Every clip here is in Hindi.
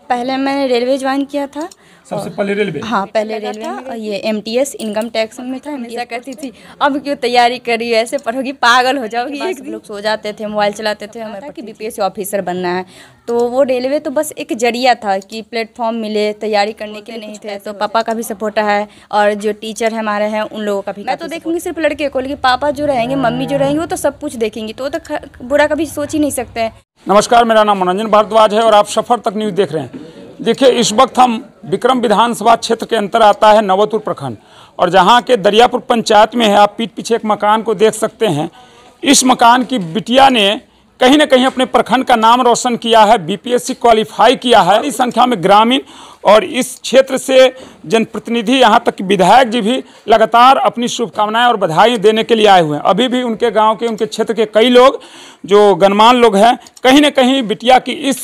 पहले मैंने रेलवे ज्वाइन किया था। सबसे पहले रेलवे? हाँ, पहले रेलवे में। ये MTS इनकम टैक्स में था। हमेशा कहती थी अब क्यों तैयारी करी, ऐसे पढ़ोगी पागल हो जाओगी। एक लोग सो जाते थे, मोबाइल चलाते थे, हमें कि BPSC ऑफिसर बनना है। तो वो रेलवे तो बस एक जरिया था कि प्लेटफॉर्म मिले, तैयारी करने के लिए नहीं थे। तो पापा का भी सपोर्ट है और जो टीचर हमारे हैं उन लोगों का भी। मैं तो देखूंगी सिर्फ लड़के को, लेकिन पापा जो रहेंगे, मम्मी जो रहेंगी, वो तो सब कुछ देखेंगी, तो वो तो बुरा कभी सोच ही नहीं सकते। नमस्कार, मेरा नाम मनोरंजन भारद्वाज है और आप सफर तक न्यूज़ देख रहे हैं। देखिए, इस वक्त हम विक्रम विधानसभा क्षेत्र के अंतर आता है नवतुर प्रखंड, और जहां के दरियापुर पंचायत में है। आप पीठ पीछे एक मकान को देख सकते हैं। इस मकान की बिटिया ने कहीं ना कहीं अपने प्रखंड का नाम रोशन किया है, BPSC क्वालिफाई किया है। बड़ी संख्या में ग्रामीण और इस क्षेत्र से जनप्रतिनिधि, यहाँ तक कि विधायक जी भी लगातार अपनी शुभकामनाएं और बधाई देने के लिए आए हुए हैं। अभी भी उनके गांव के, उनके क्षेत्र के कई लोग जो गणमान्य लोग हैं, कहीं ना कहीं बिटिया की इस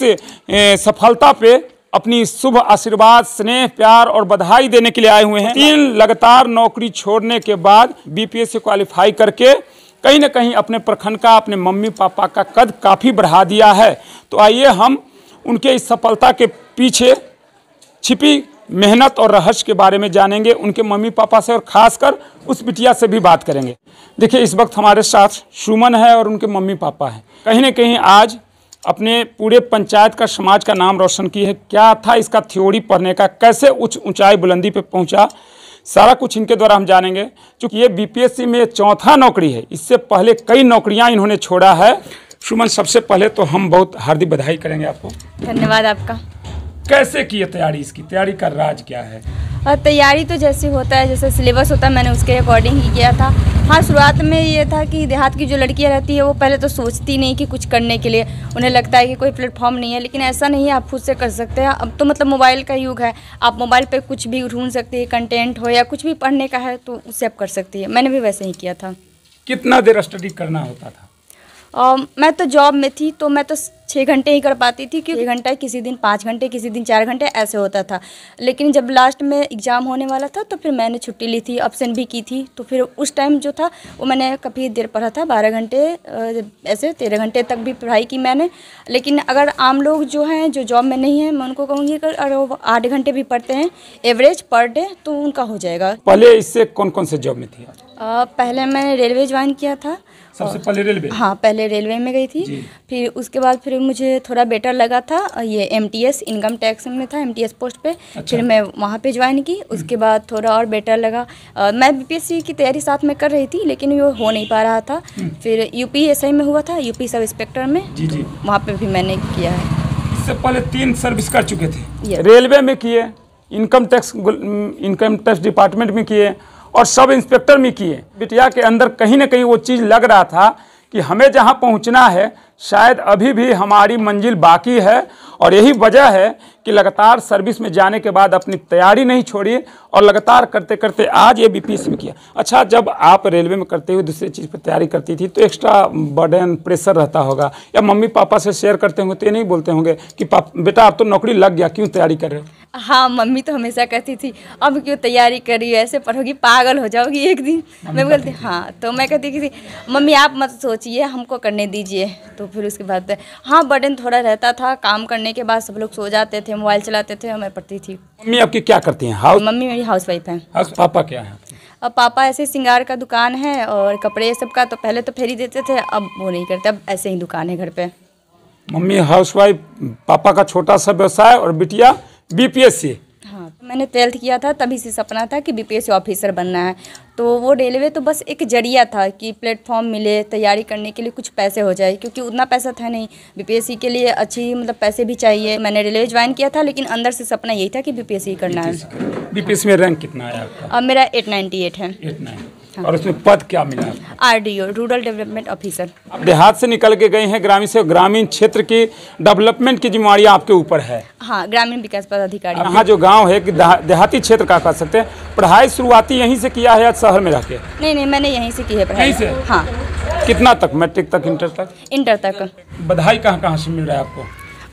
सफलता पे अपनी शुभ आशीर्वाद, स्नेह, प्यार और बधाई देने के लिए आए हुए हैं। 3 लगातार नौकरी छोड़ने के बाद BPSC क्वालिफाई करके कहीं ना कहीं अपने प्रखंड का, अपने मम्मी पापा का कद काफ़ी बढ़ा दिया है। तो आइए हम उनके इस सफलता के पीछे छिपी मेहनत और रहस्य के बारे में जानेंगे, उनके मम्मी पापा से, और ख़ासकर उस बिटिया से भी बात करेंगे। देखिए, इस वक्त हमारे साथ सुमन है और उनके मम्मी पापा हैं। कहीं ना कहीं आज अपने पूरे पंचायत का, समाज का नाम रोशन की है। क्या था इसका थ्योरी पढ़ने का, कैसे उच्च ऊंचाई बुलंदी पे पहुंचा, सारा कुछ इनके द्वारा हम जानेंगे। क्योंकि ये BPSC में 4था नौकरी है, इससे पहले कई नौकरियां इन्होंने छोड़ा है। सुमन, सबसे पहले तो हम बहुत हार्दिक बधाई करेंगे आपको। धन्यवाद आपका। कैसे की है तैयारी, इसकी तैयारी का राज क्या है? तैयारी तो जैसे होता है, जैसे सिलेबस होता है, मैंने उसके अकॉर्डिंग ही किया था। हाँ, शुरुआत में ये था कि देहात की जो लड़कियां रहती है वो पहले तो सोचती नहीं कि कुछ करने के लिए, उन्हें लगता है कि कोई प्लेटफॉर्म नहीं है। लेकिन ऐसा नहीं है, आप खुद से कर सकते हैं। अब तो मतलब मोबाइल का युग है, आप मोबाइल पे कुछ भी ढूंढ सकती है, कंटेंट हो या कुछ भी पढ़ने का है तो उससे आप कर सकती है। मैंने भी वैसे ही किया था। कितना देर स्टडी करना होता था? मैं तो जॉब में थी, तो मैं तो 6 घंटे ही कर पाती थी, क्योंकि 6 घंटा, किसी दिन 5 घंटे, किसी दिन 4 घंटे ऐसे होता था। लेकिन जब लास्ट में एग्ज़ाम होने वाला था तो फिर मैंने छुट्टी ली थी, ऑप्शन भी की थी। तो फिर उस टाइम जो था वो मैंने काफ़ी देर पढ़ा था, 12 घंटे, ऐसे 13 घंटे तक भी पढ़ाई की मैंने। लेकिन अगर आम लोग जो हैं, जो जॉब में नहीं हैं, मैं उनको कहूँगी कि अगर वो 8 घंटे भी पढ़ते हैं एवरेज पर डे, तो उनका हो जाएगा। पहले इससे कौन कौन से जॉब में थी? पहले मैंने रेलवे ज्वाइन किया था। सबसे पहले रेलवे? हाँ, पहले रेलवे में गई थी। फिर उसके बाद फिर मुझे थोड़ा बेटर लगा था, ये MTS इनकम टैक्स में था, MTS पोस्ट पे। अच्छा। फिर मैं वहाँ पे ज्वाइन की। उसके बाद थोड़ा और बेटर लगा। मैं BPSC की तैयारी साथ में कर रही थी, लेकिन वो हो नहीं पा रहा था। फिर UP SI में हुआ था, UP सब इंस्पेक्टर में। जी। वहाँ पर भी मैंने किया है। इससे पहले 3 सर्विस कर चुके थे। रेलवे में किए, इनकम टैक्स डिपार्टमेंट में किए और सब इंस्पेक्टर में किए। बिटिया के अंदर कहीं ना कहीं वो चीज़ लग रहा था कि हमें जहां पहुंचना है शायद अभी भी हमारी मंजिल बाकी है, और यही वजह है कि लगातार सर्विस में जाने के बाद अपनी तैयारी नहीं छोड़ी और लगातार करते करते आज ये BPSC में किया। अच्छा, जब आप रेलवे में करते हुए दूसरी चीज़ पर तैयारी करती थी तो एक्स्ट्रा बर्डन, प्रेशर रहता होगा, या मम्मी पापा से शेयर करते होंगे तो ये नहीं बोलते होंगे कि बेटा अब तो नौकरी लग गया, क्यों तैयारी कर रहे हो? हाँ, मम्मी तो हमेशा कहती थी अब क्यों तैयारी करी, ऐसे पढ़ोगी पागल हो जाओगी एक दिन। मैं बोलती हाँ, तो मैं कहती कि मम्मी आप मत सोचिए, हमको करने दीजिए। तो फिर उसके बाद हाँ, बर्डन थोड़ा रहता था। काम करने के बाद सब लोग सो जाते थे, मोबाइल चलाते थे, मैं पढ़ती थी। मम्मी आपकी क्या करती हैं? मम्मी मेरी हाउसवाइफ है। पापा क्या है? अब पापा ऐसे श्रृंगार का दुकान है और कपड़े सब का, तो पहले तो फेरी देते थे, अब वो नहीं करते, अब ऐसे ही दुकान है घर पे। मम्मी हाउसवाइफ, पापा का छोटा सा व्यवसाय, और बिटिया BPSC। हाँ, मैंने 12th किया था, तभी से सपना था कि BPSC ऑफिसर बनना है। तो वो रेलवे तो बस एक जरिया था कि प्लेटफॉर्म मिले, तैयारी करने के लिए कुछ पैसे हो जाए, क्योंकि उतना पैसा था नहीं। BPSC के लिए अच्छी मतलब पैसे भी चाहिए। मैंने रेलवे ज्वाइन किया था, लेकिन अंदर से सपना यही था कि BPSC करना है। BPSC में रैंक कितना आया आपका? अब मेरा 898 है। 89। हाँ। और उसमें पद क्या मिला? RDO, rural development officer. आप देहात से निकल के गए हैं, ग्रामीण से, ग्रामीण क्षेत्र की डेवलपमेंट की जिम्मेदारी आपके ऊपर है। हाँ, ग्रामीण विकास पदाधिकारी। यहाँ जो गांव है कि देहाती क्षेत्र का कह सकते हैं, पढ़ाई शुरुआती यहीं से किया है या शहर में रह के? नहीं, मैंने यहीं से की है पढ़ाई। यहीं से? हाँ। कितना तक? मैट्रिक तक, इंटर तक? इंटर तक। बधाई कहाँ से मिल रहा है आपको?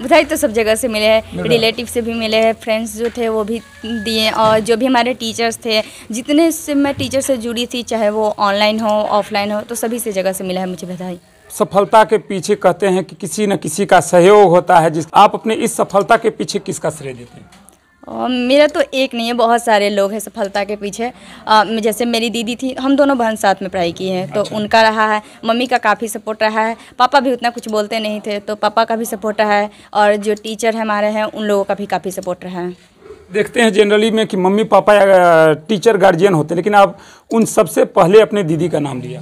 बधाई तो सब जगह से मिले हैं, रिलेटिव से भी मिले हैं, फ्रेंड्स जो थे वो भी दिए, और जो भी हमारे टीचर्स थे, जितने से मैं टीचर से जुड़ी थी, चाहे वो ऑनलाइन हो ऑफलाइन हो, तो सभी से जगह से मिला है मुझे बधाई। सफलता के पीछे कहते हैं कि किसी न किसी का सहयोग होता है, जिस आप अपने इस सफलता के पीछे किसका श्रेय देते हैं? मेरा तो एक नहीं है, बहुत सारे लोग हैं सफलता के पीछे। जैसे मेरी दीदी थी, हम दोनों बहन साथ में पढ़ाई की हैं, तो उनका रहा है। मम्मी का काफ़ी सपोर्ट रहा है। पापा भी उतना कुछ बोलते नहीं थे, तो पापा का भी सपोर्ट रहा है। और जो टीचर हमारे हैं उन लोगों का भी काफ़ी सपोर्ट रहा है। देखते हैं जनरली में कि मम्मी पापा या टीचर गार्जियन होते हैं, लेकिन आप उन सबसे पहले अपने दीदी का नाम लिया।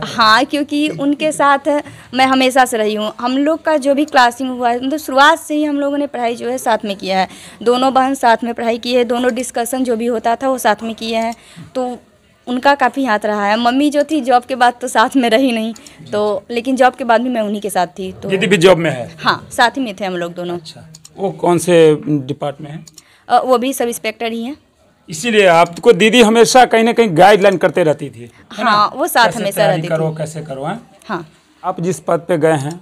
हाँ, क्योंकि उनके साथ मैं हमेशा से रही हूँ। हम लोग का जो भी क्लासिंग हुआ है, मतलब शुरुआत से ही हम लोगों ने पढ़ाई जो है साथ में किया है। दोनों बहन साथ में पढ़ाई की है, दोनों डिस्कशन जो भी होता था वो साथ में किए हैं, तो उनका काफ़ी हाथ रहा है। मम्मी जो थी जॉब के बाद तो साथ में रही नहीं, तो लेकिन जॉब के बाद भी मैं उन्हीं के साथ थी। तो दीदी भी जॉब में है? हाँ, साथ ही में थे हम लोग दोनों। अच्छा, वो कौन से डिपार्टमेंट में है? वो भी सब इंस्पेक्टर ही हैं। इसीलिए आपको दीदी हमेशा कहीं ना कहीं गाइडलाइन करते रहती थी। हाँ, वो साथ हमेशा रहती थी। कैसे करो हैं? हाँ। आप जिस पद पे गए हैं,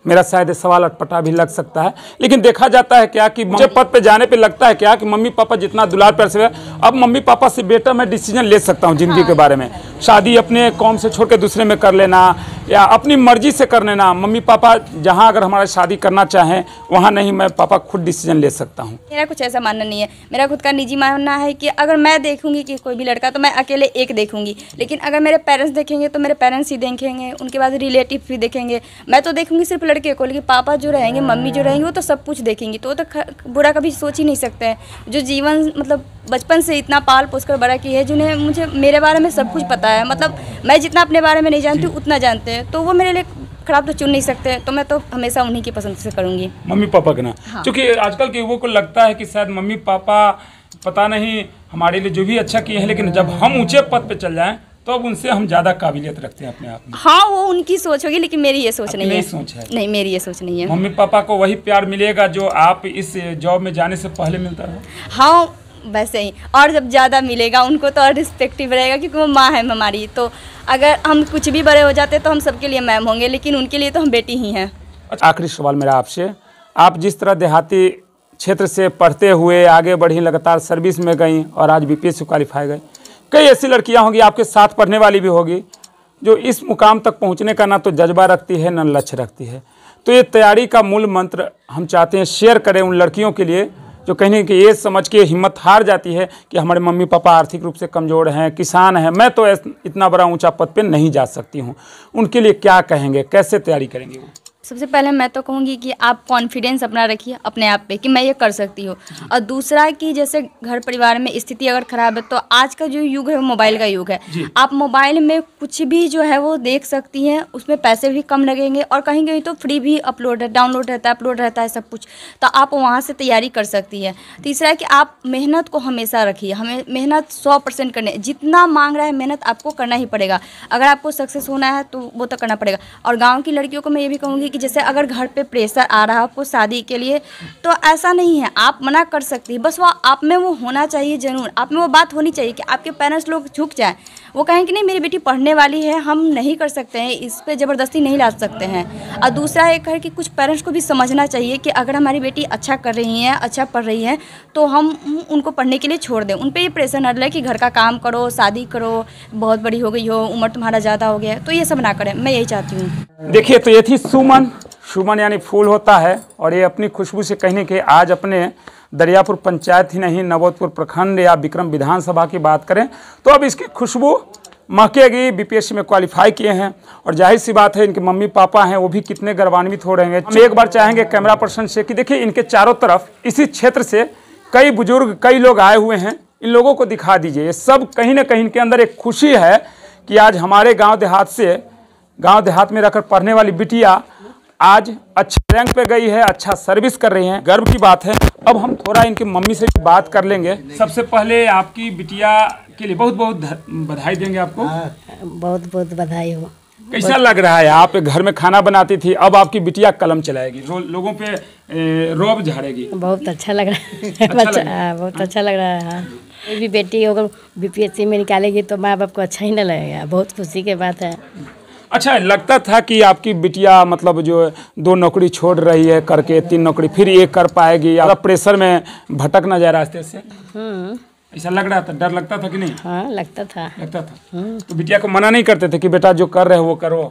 मेरा शायद ये सवाल अटपटा भी लग सकता है, लेकिन देखा जाता है क्या कि मुझे पद पे जाने पे लगता है क्या कि मम्मी पापा जितना दुलार प्यार से, अब मम्मी पापा से बेटर मैं डिसीजन ले सकता हूँ जिंदगी के बारे में। शादी अपने कौम से छोड़ के दूसरे में कर लेना या अपनी मर्जी से कर लेना। मम्मी पापा जहाँ अगर हमारा शादी करना चाहें वहाँ नहीं, मैं पापा खुद डिसीजन ले सकता हूँ। मेरा कुछ ऐसा मानना नहीं है। मेरा खुद का निजी मानना है कि अगर मैं देखूंगी कि कोई भी लड़का, तो मैं अकेले एक देखूंगी, लेकिन अगर मेरे पेरेंट्स देखेंगे तो मेरे पेरेंट्स ही देखेंगे, उनके बाद रिलेटिव भी देखेंगे। मैं तो देखूंगी सिर्फ लड़के को, लेकिन पापा जो रहेंगे, मम्मी जो रहेंगी, वो तो सब कुछ देखेंगी। तो वो तो बुरा कभी सोच ही नहीं सकते हैं। जो जीवन मतलब बचपन से इतना पाल पोस कर बड़ा की है, जिन्हें मुझे मेरे बारे में सब कुछ पता है। मतलब मैं जितना अपने बारे में नहीं जानती हूँ उतना जानते हैं, तो वो मेरे लिए खराब तो चुन नहीं सकते। तो मैं तो हमेशा उन्हीं की पसंद से करूँगी, मम्मी पापा के ना। हाँ। क्योंकि आजकल के युवकों को लगता है कि शायद मम्मी पापा पता नहीं हमारे लिए जो भी अच्छा किए हैं, लेकिन जब हम ऊंचे पद पे चल जाएं तो अब उनसे हम ज़्यादा काबिलियत रखते हैं अपने आप में। हाँ, वो उनकी सोच होगी, लेकिन मेरी ये सोच नहीं है। सोच है? नहीं, मेरी ये सोच नहीं है। मम्मी पापा को वही प्यार मिलेगा जो आप इस जॉब में जाने से पहले मिलता रहा? हाँ, वैसे ही, और जब ज़्यादा मिलेगा उनको तो और रिस्पेक्टिव रहेगा, क्योंकि वो माँ है हमारी। तो अगर हम कुछ भी बड़े हो जाते तो हम सबके लिए मैम होंगे, लेकिन उनके लिए तो हम बेटी ही हैं। अच्छा, आखिरी सवाल मेरा आपसे, आप जिस तरह देहाती क्षेत्र से पढ़ते हुए आगे बढ़ी, लगातार सर्विस में गई और आज बीपीएससी क्वालिफाई गई, कई ऐसी लड़कियां होंगी आपके साथ पढ़ने वाली भी होगी जो इस मुकाम तक पहुंचने का ना तो जज्बा रखती है ना लक्ष्य रखती है। तो ये तैयारी का मूल मंत्र हम चाहते हैं शेयर करें उन लड़कियों के लिए जो कहीं कि ये समझ के हिम्मत हार जाती है कि हमारे मम्मी पापा आर्थिक रूप से कमज़ोर हैं, किसान हैं, मैं तो इतना बड़ा ऊंचा पद पे नहीं जा सकती हूँ। उनके लिए क्या कहेंगे, कैसे तैयारी करेंगे वो? सबसे पहले मैं तो कहूँगी कि आप कॉन्फिडेंस अपना रखिए अपने आप पे कि मैं ये कर सकती हूँ। और दूसरा कि जैसे घर परिवार में स्थिति अगर ख़राब है, तो आज का जो युग है वो मोबाइल का युग है। आप मोबाइल में कुछ भी जो है वो देख सकती हैं, उसमें पैसे भी कम लगेंगे और कहीं कहीं तो फ्री भी अपलोड है, डाउनलोड रहता है, अपलोड रहता है सब कुछ, तो आप वहाँ से तैयारी कर सकती है। तीसरा कि आप मेहनत को हमेशा रखिए, हमें मेहनत 100% करने, जितना मांग रहा है मेहनत आपको करना ही पड़ेगा। अगर आपको सक्सेस होना है तो वो तो करना पड़ेगा। और गाँव की लड़कियों को मैं ये भी कहूँगी कि जैसे अगर घर पे प्रेशर आ रहा है आपको शादी के लिए, तो ऐसा नहीं है, आप मना कर सकती है, बस वो आप में वो होना चाहिए, जरूर आप में वो बात होनी चाहिए कि आपके पेरेंट्स लोग झुक जाएं, वो कहें कि नहीं मेरी बेटी पढ़ने वाली है, हम नहीं कर सकते हैं, इस पे ज़बरदस्ती नहीं ला सकते हैं। और दूसरा एक है कि कुछ पेरेंट्स को भी समझना चाहिए कि अगर हमारी बेटी अच्छा कर रही है, अच्छा पढ़ रही है, तो हम उनको पढ़ने के लिए छोड़ दें। उन पर ये प्रेशर न डालें कि घर का काम करो, शादी करो, बहुत बड़ी हो गई हो, उम्र तुम्हारा ज़्यादा हो गया है, तो ये सब ना करें, मैं यही चाहती हूँ। देखिए, तो ये थी सुमन यानी फूल होता है, और ये अपनी खुशबू से कहने के आज अपने दरियापुर पंचायत ही नहीं, नवोतपुर प्रखंड या विक्रम विधानसभा की बात करें तो अब इसकी खुशबू महकेगी। बीपीएससी में क्वालिफाई किए हैं और जाहिर सी बात है इनके मम्मी पापा हैं वो भी कितने गर्वान्वित हो रहे हैं। हम एक बार चाहेंगे कैमरा पर्सन से कि देखिए इनके चारों तरफ इसी क्षेत्र से कई बुजुर्ग, कई लोग आए हुए हैं, इन लोगों को दिखा दीजिए। ये सब कहीं ना कहीं इनके अंदर एक खुशी है कि आज हमारे गाँव देहात में रहकर पढ़ने वाली बिटिया आज अच्छे रैंक पे गई है, अच्छा सर्विस कर रही हैं, गर्व की बात है। अब हम थोड़ा इनकी मम्मी से बात कर लेंगे। सबसे पहले आपकी बिटिया के लिए बहुत बहुत बधाई देंगे आपको। बहुत बहुत बधाई हो। कैसा लग रहा है? आप घर में खाना बनाती थी, अब आपकी बिटिया कलम चलाएगी, लोगों पे रोब झाड़ेगी। बहुत अच्छा लग रहा है, बहुत अच्छा लग रहा है। हाँ, मेरी बेटी अगर बीपीएससी में निकालेगी तो माँ बाप को अच्छा ही नहीं लगेगा, बहुत खुशी की बात है। अच्छा, लगता था कि आपकी बिटिया मतलब जो 2 नौकरी छोड़ रही है करके 3 नौकरी फिर ये कर पाएगी, या प्रेशर में भटक ना जाए रास्ते से, ऐसा लग रहा था? डर लगता था कि नहीं? हाँ, लगता था। तो बिटिया को मना नहीं करते थे कि बेटा जो कर रहे हो वो करो?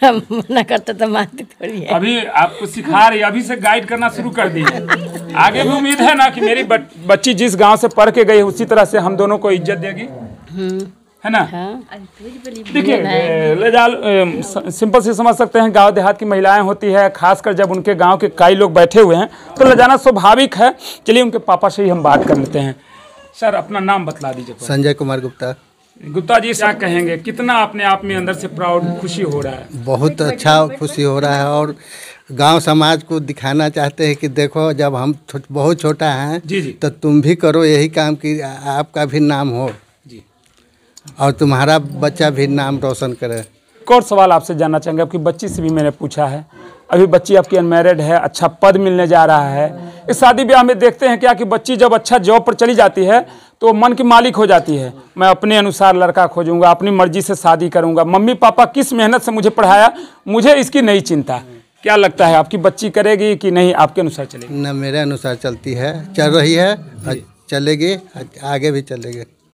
हम मना करते तो मानते थोड़ी है। अभी आपको सिखा रही, अभी से गाइड करना शुरू कर दी है। आगे भी उम्मीद है ना कि मेरी बच्ची जिस गांव से पढ़ के गई उसी तरह से हम दोनों को इज्जत देगी, है ना। देखिए लेजाल सिंपल से समझ सकते हैं, गांव देहात की महिलाएं होती है, खासकर जब उनके गांव के कई लोग बैठे हुए हैं तो ले जाना स्वाभाविक है। चलिए उनके पापा से ही हम बात कर लेते हैं। सर अपना नाम बतला दीजिए। संजय कुमार गुप्ता। गुप्ता जी क्या कहेंगे, कितना अपने आप में अंदर से प्राउड खुशी हो रहा है? बहुत अच्छा खुशी हो रहा है और गांव समाज को दिखाना चाहते हैं कि देखो जब हम बहुत छोटा हैं जी जी तो तुम भी करो यही काम कि आपका भी नाम हो जी और तुम्हारा बच्चा भी नाम रोशन करे। एक और सवाल आपसे जानना चाहेंगे, आपकी बच्ची से भी मैंने पूछा है, अभी बच्ची आपकी अनमैरिड है, अच्छा पद मिलने जा रहा है। इस शादी ब्याह में देखते हैं क्या कि बच्ची जब अच्छा जॉब पर चली जाती है तो मन की मालिक हो जाती है, मैं अपने अनुसार लड़का खोजूंगा, अपनी मर्जी से शादी करूंगा, मम्मी पापा किस मेहनत से मुझे पढ़ाया, मुझे इसकी नहीं चिंता। क्या लगता है आपकी बच्ची करेगी कि नहीं, आपके अनुसार चलेगी? न मेरे अनुसार चलती है, चल रही है, चलेगी, आगे भी चलेगी।